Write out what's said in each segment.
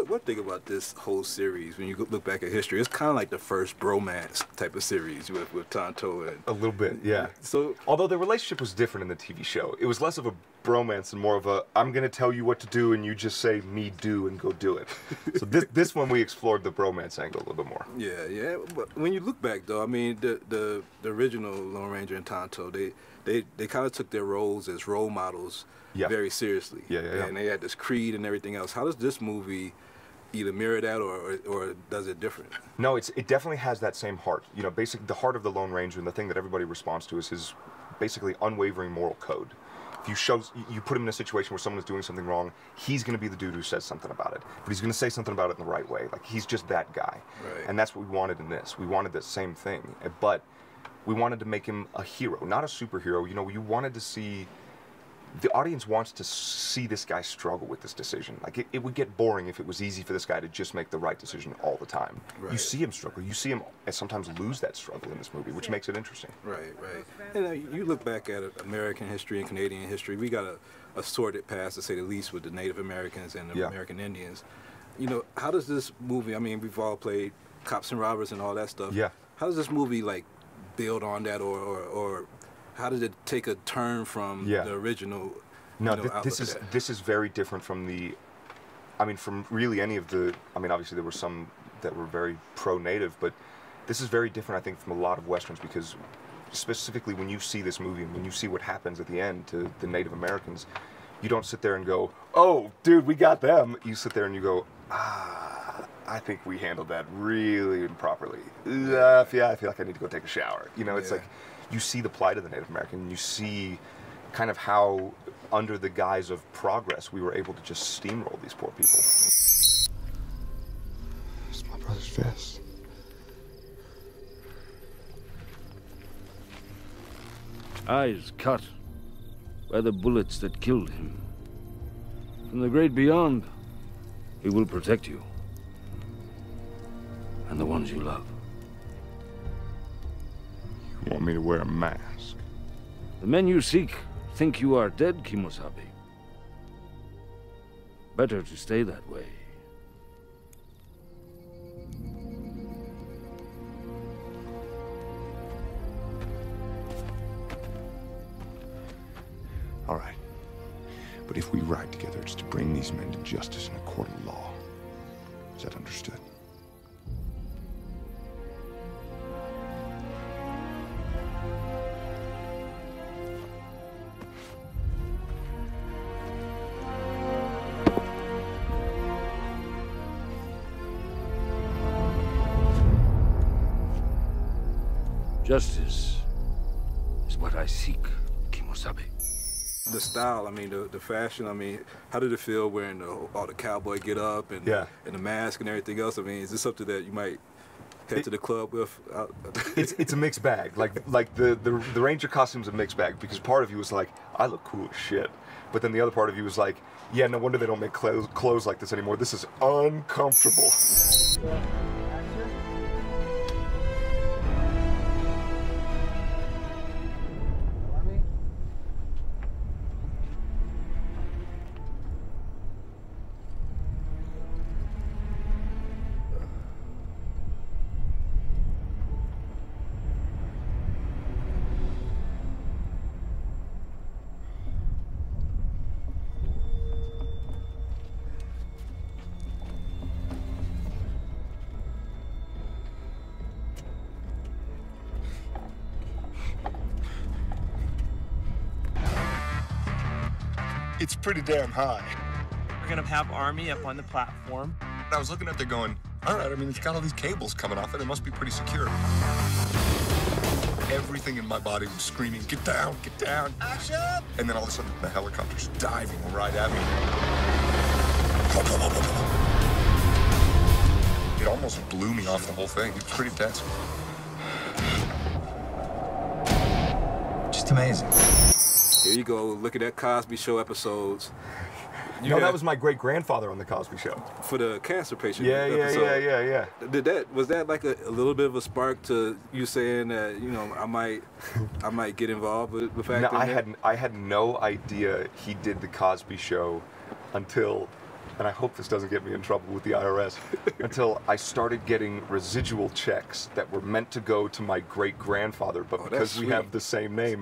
one thing about this whole series, when you look back at history, it's kind of like the first bromance type of series with Tonto and... A little bit, yeah. So, although the relationship was different in the TV show. It was less of a bromance and more of a, I'm going to tell you what to do and you just say, me do, and go do it. So this one we explored the bromance angle a little bit more. Yeah, yeah. But when you look back, though, I mean, the original Lone Ranger and Tonto, they kind of took their roles as role models very seriously. Yeah. And they had this creed and everything else. How does this movie either mirror that or does it different? No, it definitely has that same heart. You know, basically the heart of the Lone Ranger and the thing that everybody responds to is his basically unwavering moral code. If you put him in a situation where someone is doing something wrong, he's going to be the dude who says something about it. But he's going to say something about it in the right way. Like, he's just that guy. Right. And that's what we wanted in this. We wanted the same thing. But we wanted to make him a hero, not a superhero. You know, you wanted to see... The audience wants to see this guy struggle with this decision. Like, it would get boring if it was easy for this guy to just make the right decision all the time. Right. You see him struggle. You see him sometimes lose that struggle in this movie, which makes it interesting. Right. And you look back at American history and Canadian history, we got a sordid past, to say the least, with the Native Americans and the American Indians. You know, how does this movie, I mean, we've all played cops and robbers and all that stuff. Yeah. How does this movie, like, build on that, or how did it take a turn from the original? No, this is very different from from really any of the. I mean, obviously there were some that were very pro-native, but this is very different, I think, from a lot of westerns, because specifically when you see this movie and when you see what happens at the end to the Native Americans, you don't sit there and go, "Oh, dude, we got them." You sit there and you go, I think we handled that really improperly. I feel like I need to go take a shower. You know, it's like you see the plight of the Native American, and you see kind of how, under the guise of progress, we were able to just steamroll these poor people. It's my brother's vest. Eyes cut by the bullets that killed him. From the great beyond, he will protect you. And the ones you love. You want me to wear a mask? The men you seek think you are dead, Kimosabe. Better to stay that way. All right. But if we ride together, it's to bring these men to justice in a court of law. Is that understood? Justice is what I seek, Kimosabe. The style, I mean, the fashion, I mean, how did it feel wearing all the cowboy get up and the mask and everything else? I mean, is this something that you might head to the club with? It's a mixed bag. Like the Ranger costume's a mixed bag, because part of you was like, I look cool as shit. But then the other part of you was like, yeah, no wonder they don't make clothes like this anymore. This is uncomfortable. It's pretty damn high. We're gonna have Armie up on the platform. I was looking up there going, all right, I mean, it's got all these cables coming off it. It must be pretty secure. Everything in my body was screaming, get down, action! And then all of a sudden, the helicopter's diving right at me. It almost blew me off the whole thing. It was pretty intense. Just amazing. Here you go, look at that Cosby Show episodes. No, that was my great-grandfather on the Cosby Show. For the cancer patient episode. Yeah. Was that like a little bit of a spark to you saying that, you know, I might get involved with acting? No, I had no idea he did the Cosby Show until and I hope this doesn't get me in trouble with the IRS, until I started getting residual checks that were meant to go to my great-grandfather, but because we have the same name,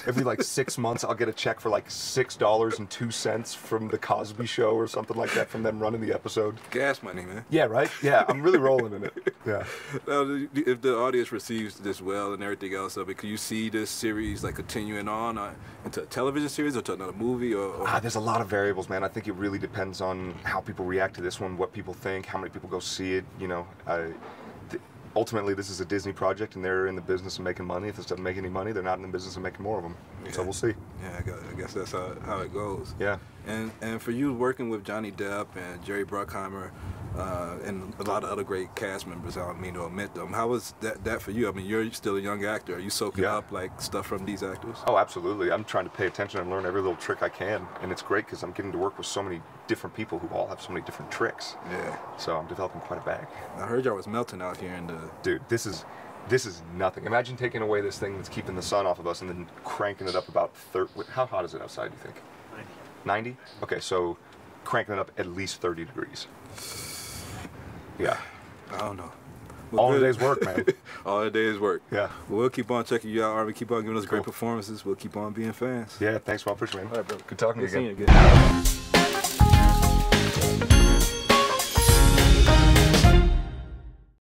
every like 6 months I'll get a check for like $6.02 from the Cosby Show or something like that from them running the episode. Gas money, man. Yeah, right? Yeah, I'm really rolling in it. Yeah. Now, if the audience receives this well and everything else of it, could you see this series like continuing on into a television series or to another movie? There's a lot of variables, man. I think it really depends on how people react to this one, what people think, how many people go see it. You know, ultimately this is a Disney project, and they're in the business of making money. If this doesn't make any money, they're not in the business of making more of them. Yeah. So we'll see. Yeah, I guess that's how it goes. Yeah. And for you working with Johnny Depp and Jerry Bruckheimer and a lot of other great cast members, I don't mean to omit them, how was that for you? I mean, you're still a young actor. Are you soaking up like stuff from these actors? Oh, absolutely. I'm trying to pay attention and learn every little trick I can, and it's great because I'm getting to work with so many different people who all have so many different tricks. Yeah. So I'm developing quite a bag. I heard y'all was melting out here in the... Dude, this is nothing. Imagine taking away this thing that's keeping the sun off of us and then cranking it up about 30... How hot is it outside, do you think? 90? Okay, so cranking it up at least 30 degrees. Yeah. I don't know. All in a day's work, man. All in a day's work. Yeah. Well, we'll keep on checking you out, Armie. Keep on giving us great performances. We'll keep on being fans. Yeah, thanks for all pushing, man. All right, bro. Good talking to you again. Good seeing you again.